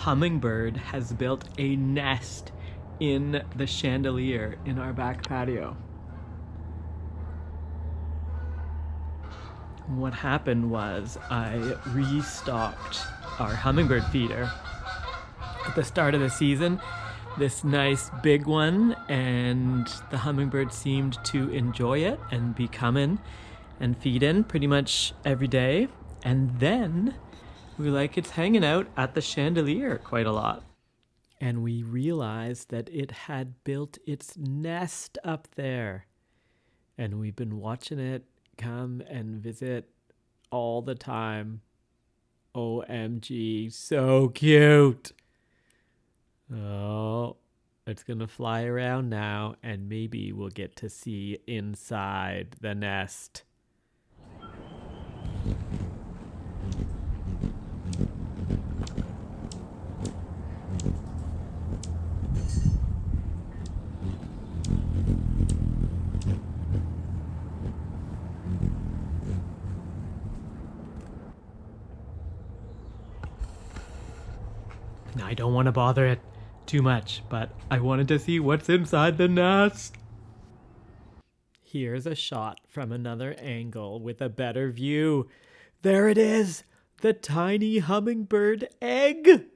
hummingbird has built a nest in the chandelier in our back patio. What happened was I restocked our hummingbird feeder at the start of the season, this nice big one, and the hummingbird seemed to enjoy it and be coming and feeding pretty much every day. And then we were like, it's hanging out at the chandelier quite a lot. And we realized that it had built its nest up there. And we've been watching it come and visit all the time. OMG, so cute. Oh, it's gonna fly around now, and maybe we'll get to see inside the nest. Now, I don't want to bother it too much, but I wanted to see what's inside the nest. Here's a shot from another angle with a better view. There it is, the tiny hummingbird egg.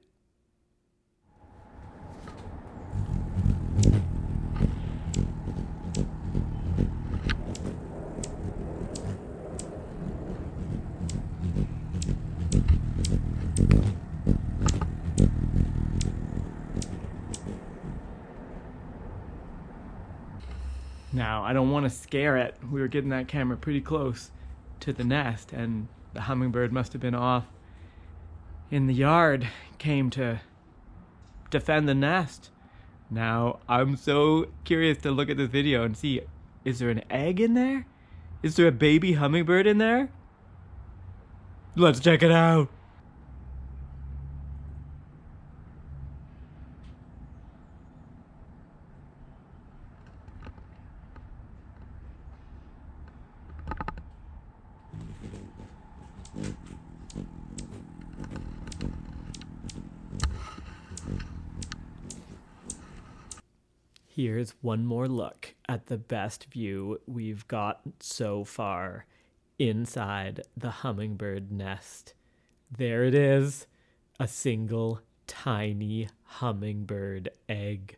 Now, I don't want to scare it. We were getting that camera pretty close to the nest, and the hummingbird must have been off in the yard, came to defend the nest. Now, I'm so curious to look at this video and see, is there an egg in there? Is there a baby hummingbird in there? Let's check it out. Here's one more look at the best view we've got so far inside the hummingbird nest. There it is, a single tiny hummingbird egg.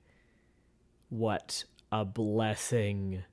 What a blessing.